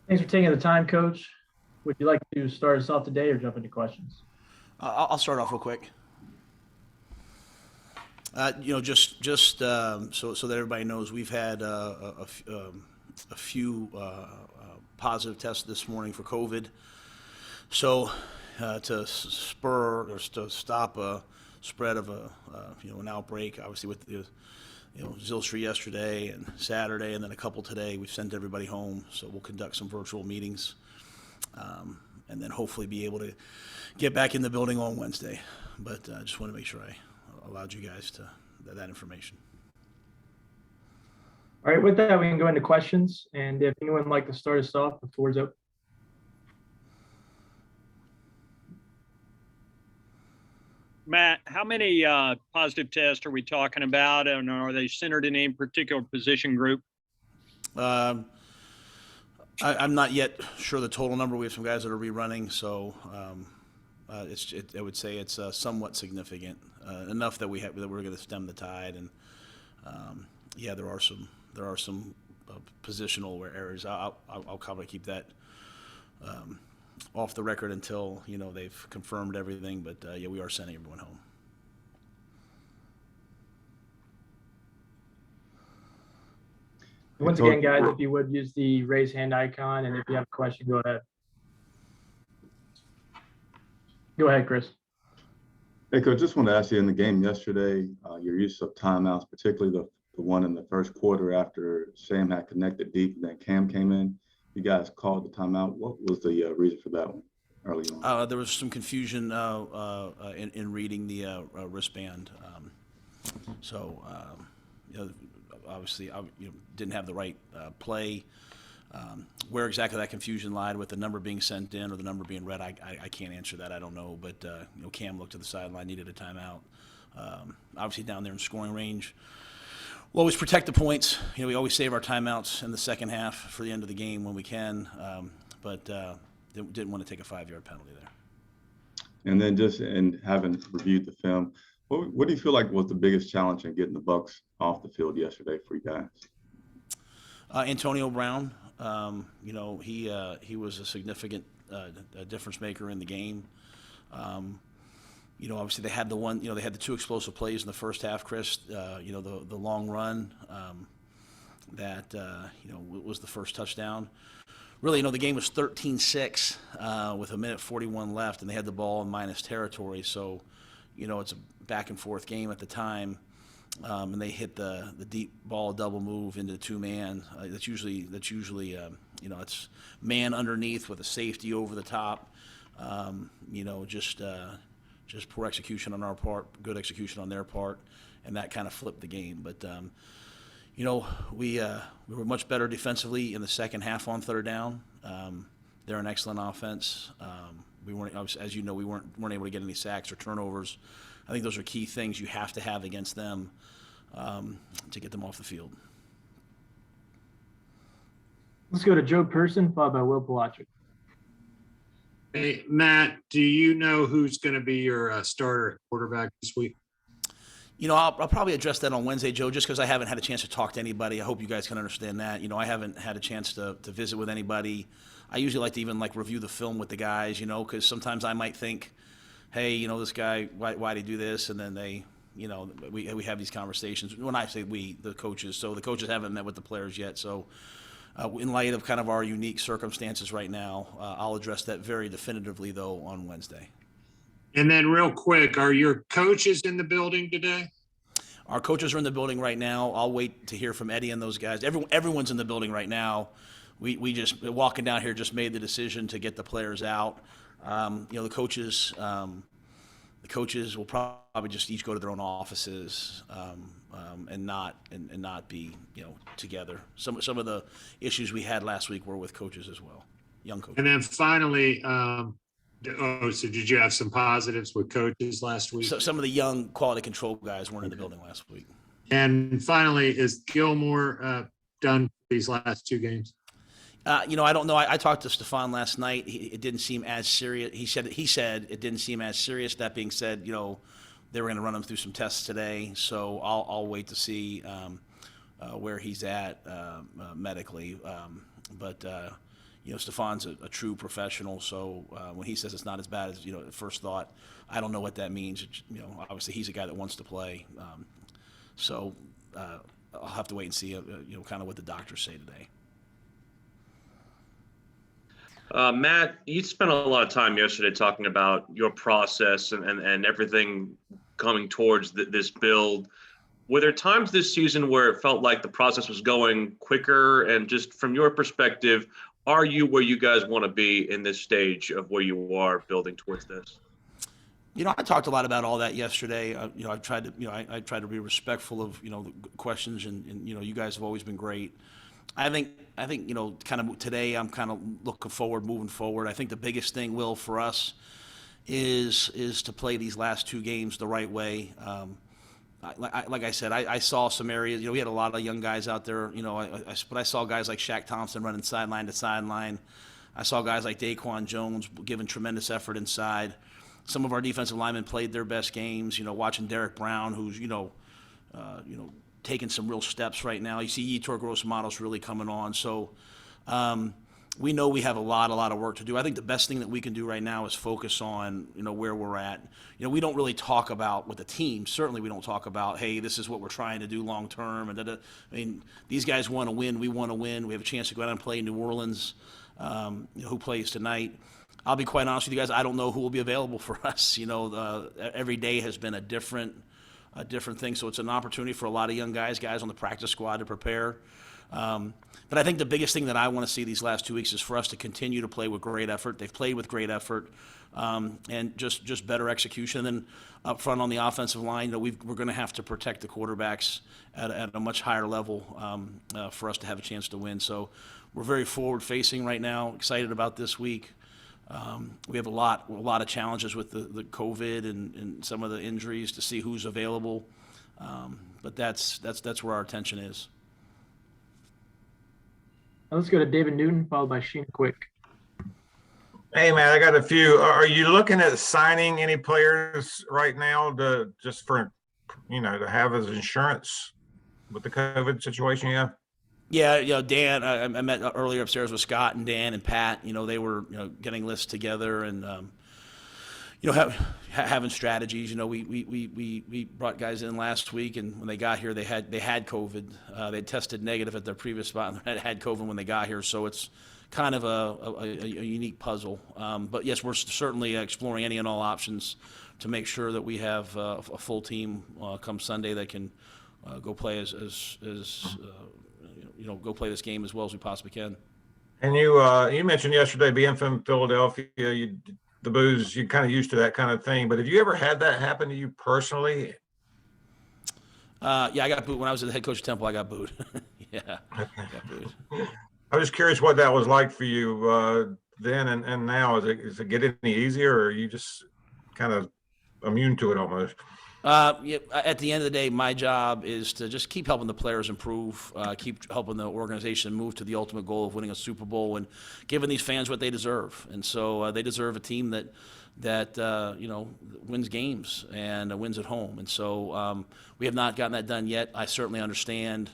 Thanks for taking the time, Coach. Would you like to start us off today or jump into questions? I'll start off real quick. So that everybody knows, we've had a few positive tests this morning for COVID. So to spur or to stop a spread of an outbreak, obviously with the Zilstra yesterday and Saturday, and then a couple today, we've sent everybody home. So we'll conduct some virtual meetings, and then hopefully be able to get back in the building on Wednesday. But I just want to make sure I allowed you guys to that information. All right, with that, we can go into questions. And if anyone would like to start us off, the floor is open. Matt, how many positive tests are we talking about, and are they centered in any particular position group? I'm not yet sure the total number. We have some guys that are rerunning, so I would say it's somewhat significant, enough that we're going to stem the tide. And yeah, there are some positional errors. I'll probably keep that off the record until they've confirmed everything. But yeah, we are sending everyone home. Once again, guys, if you would use the raise hand icon, and if you have a question, go ahead. Go ahead, Chris. Hey, Coach, just wanted to ask you, in the game yesterday, your use of timeouts, particularly the one in the first quarter after Sam had connected deep and then Cam came in. You guys called the timeout. What was the reason for that one early on? There was some confusion in reading the wristband. So, obviously, I didn't have the right play. Where exactly that confusion lied with the number being sent in or the number being read, I can't answer that. I don't know. But Cam looked to the sideline, needed a timeout. Obviously, down there in scoring range, we'll always protect the points. We always save our timeouts in the second half for the end of the game when we can. But didn't want to take a 5-yard penalty there. And then just in having reviewed the film, what do you feel like was the biggest challenge in getting the Bucs off the field yesterday for you guys? Antonio Brown, he was a significant difference maker in the game. Obviously they had they had the two explosive plays in the first half, Chris. The long run that was the first touchdown. Really, the game was 13-6 with 1:41 left, and they had the ball in minus territory. So, it's a back and forth game at the time. And they hit the deep ball double move into two-man. That's usually it's man underneath with a safety over the top. Just poor execution on our part, good execution on their part, and that kind of flipped the game. But we were much better defensively in the second half on third down. They're an excellent offense. We weren't, as we weren't able to get any sacks or turnovers. I think those are key things you have to have against them to get them off the field. Let's go to Joe Person, followed by Will Palacic. Hey, Matt, do you know who's going to be your starter quarterback this week? I'll probably address that on Wednesday, Joe, just because I haven't had a chance to talk to anybody. I hope you guys can understand that. I haven't had a chance to visit with anybody. I usually like to even review the film with the guys, because sometimes I might think, hey, this guy, why'd he do this? And then we have these conversations. When I say we, the coaches. So the coaches haven't met with the players yet. So in light of kind of our unique circumstances right now, I'll address that very definitively, though, on Wednesday. And then real quick, are your coaches in the building today? Our coaches are in the building right now. I'll wait to hear from Eddie and those guys. Everyone's in the building right now. We just, walking down here, just made the decision to get the players out. The coaches will probably just each go to their own offices and not be together. Some of the issues we had last week were with coaches as well, young coaches. And then finally, so did you have some positives with coaches last week? So some of the young quality control guys weren't in the building last week. And finally, is Gilmore done these last two games? I don't know. I talked to Stefan last night. It didn't seem as serious. He said it didn't seem as serious. That being said, they were going to run him through some tests today. So I'll wait to see where he's at medically. But Stefan's a true professional. So when he says it's not as bad as, at first thought, I don't know what that means. Obviously he's a guy that wants to play. So I'll have to wait and see, kind of what the doctors say today. Matt, you spent a lot of time yesterday talking about your process and everything coming towards this build. Were there times this season where it felt like the process was going quicker? And just from your perspective, are you where you guys want to be in this stage of where you are building towards this? I talked a lot about all that yesterday. I tried to, I tried to be respectful of, the questions, and you guys have always been great. I think, kind of today I'm kind of looking forward, moving forward. I think the biggest thing, Will, for us is to play these last two games the right way. Like I said, I saw some areas, we had a lot of young guys out there, but I saw guys like Shaq Thompson running sideline to sideline. I saw guys like Daquan Jones giving tremendous effort inside. Some of our defensive linemen played their best games, watching Derek Brown, who's, taking some real steps right now. You see Yetur Gross-Matos really coming on. So we know we have a lot of work to do. I think the best thing that we can do right now is focus on, where we're at. We don't really talk about with the team. Certainly we don't talk about, hey, this is what we're trying to do long term. And I mean, these guys want to win. We want to win. We have a chance to go out and play New Orleans, who plays tonight. I'll be quite honest with you guys. I don't know who will be available for us. Every day has been a different thing. So it's an opportunity for a lot of young guys on the practice squad to prepare. But I think the biggest thing that I want to see these last 2 weeks is for us to continue to play with great effort. They've played with great effort, and just better execution. And then up front on the offensive line, we're going to have to protect the quarterbacks at a much higher level for us to have a chance to win. So we're very forward-facing right now, excited about this week. We have a lot of challenges with the COVID and some of the injuries to see who's available. But that's where our attention is. Let's go to David Newton, followed by Sheena Quick. Hey, man, I got a few. Are you looking at signing any players right now to have as insurance with the COVID situation? Yeah, Dan, I met earlier upstairs with Scott and Dan and Pat. They were getting lists together and having strategies. We brought guys in last week, and when they got here, they had COVID. They tested negative at their previous spot and had COVID when they got here. So it's kind of a unique puzzle. But yes, we're certainly exploring any and all options to make sure that we have a full team come Sunday that can go play go play this game as well as we possibly can. And you mentioned yesterday being from Philadelphia, the booze, you're kind of used to that kind of thing. But have you ever had that happen to you personally? Yeah, I got booed when I was the head coach of Temple. I got booed. Yeah, I got booed. I was curious what that was like for you then and now. Is it getting any easier, or are you just kind of immune to it almost? Yeah, at the end of the day, my job is to just keep helping the players improve, keep helping the organization move to the ultimate goal of winning a Super Bowl and giving these fans what they deserve. And so they deserve a team that wins games and wins at home. And so we have not gotten that done yet. I certainly understand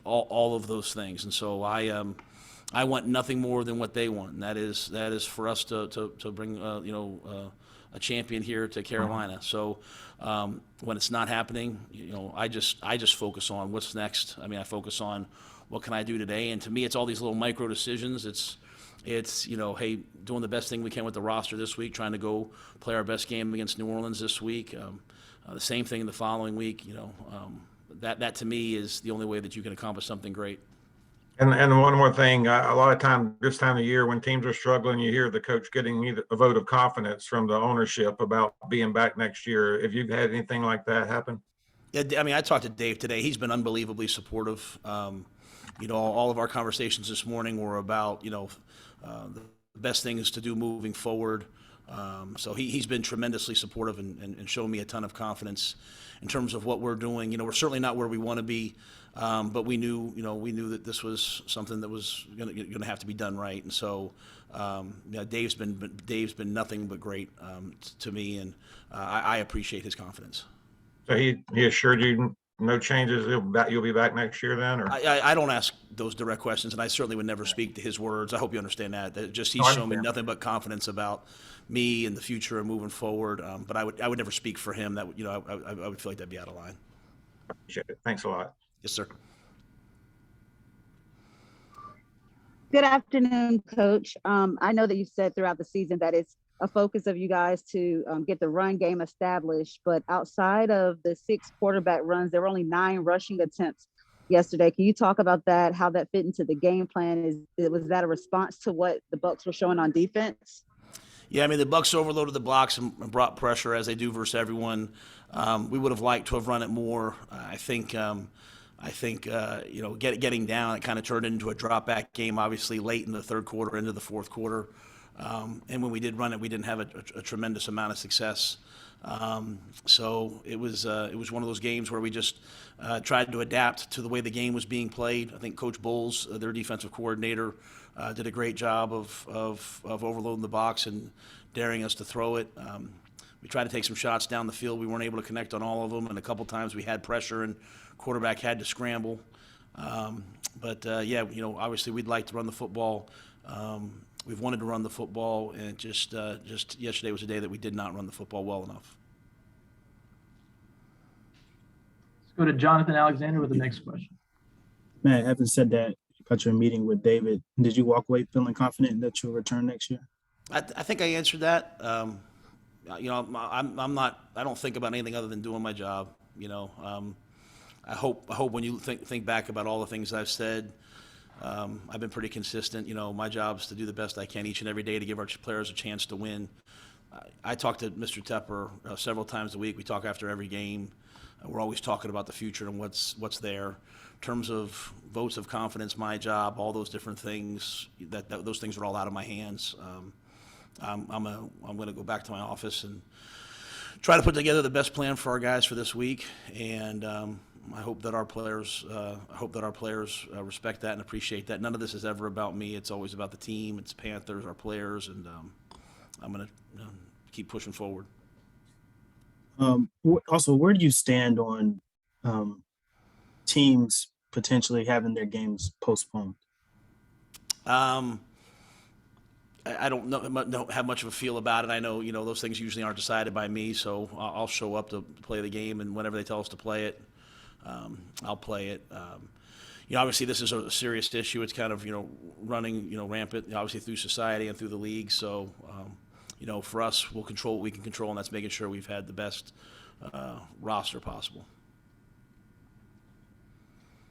all of those things. And so I want nothing more than what they want, and that is for us to bring a champion here to Carolina. So when it's not happening, I just focus on what's next. I mean, I focus on what can I do today, and to me, it's all these little micro decisions. It's hey, doing the best thing we can with the roster this week, trying to go play our best game against New Orleans this week. The same thing the following week. That to me is the only way that you can accomplish something great. And one more thing, a lot of time this time of year when teams are struggling, you hear the coach getting a vote of confidence from the ownership about being back next year. Have you had anything like that happen? Yeah, I mean, I talked to Dave today. He's been unbelievably supportive. All of our conversations this morning were about, the best things to do moving forward. So he's been tremendously supportive and shown me a ton of confidence in terms of what we're doing. We're certainly not where we want to be, but we knew that this was something that was going to have to be done right. And so, Dave's been nothing but great to me, and I appreciate his confidence. So he assured you no changes? You'll be back next year then, or? I don't ask those direct questions, and I certainly would never speak to his words. I hope you understand that. That just he's No, I shown me understand. nothing but confidence about me and the future and moving forward. But I would never speak for him. That I would feel like that'd be out of line. Appreciate it. Thanks a lot. Yes, sir. Good afternoon, Coach. I know that you've said throughout the season that it's a focus of you guys to get the run game established, but outside of the 6 quarterback runs, there were only 9 rushing attempts yesterday. Can you talk about that, how that fit into the game plan? Was that a response to what the Bucs were showing on defense? Yeah, I mean, the Bucs overloaded the blocks and brought pressure as they do versus everyone. We would have liked to have run it more. I think getting down, it kind of turned into a drop back game, obviously late in the third quarter, into the fourth quarter. And when we did run it, we didn't have a tremendous amount of success. So it was one of those games where we just tried to adapt to the way the game was being played. I think Coach Bowles, their defensive coordinator, did a great job of overloading the box and daring us to throw it. We tried to take some shots down the field. We weren't able to connect on all of them, and a couple times we had pressure and quarterback had to scramble. Obviously we'd like to run the football. We've wanted to run the football, and just yesterday was a day that we did not run the football well enough. Let's go to Jonathan Alexander with the next question. Matt, having said that, about your meeting with David, did you walk away feeling confident that you'll return next year? I think I answered that. I don't think about anything other than doing my job. I hope when you think back about all the things I've said, I've been pretty consistent. My job is to do the best I can each and every day to give our players a chance to win. I talk to Mr. Tepper several times a week. We talk after every game. We're always talking about the future and what's there. In terms of votes of confidence, my job, all those different things, those things are all out of my hands. I'm going to go back to my office and try to put together the best plan for our guys for this week, and I hope that our players respect that and appreciate that. None of this is ever about me. It's always about the team. It's Panthers, our players, and I'm going to keep pushing forward. Also, where do you stand on teams potentially having their games postponed? I don't have much of a feel about it. I know, those things usually aren't decided by me, so I'll show up to play the game, and whenever they tell us to play it, I'll play it. Obviously this is a serious issue. It's kind of, running, rampant, obviously through society and through the league. So, for us, we'll control what we can control, and that's making sure we've had the best roster possible.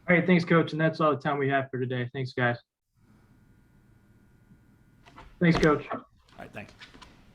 All right, thanks, Coach, and that's all the time we have for today. Thanks, guys. Thanks, Coach.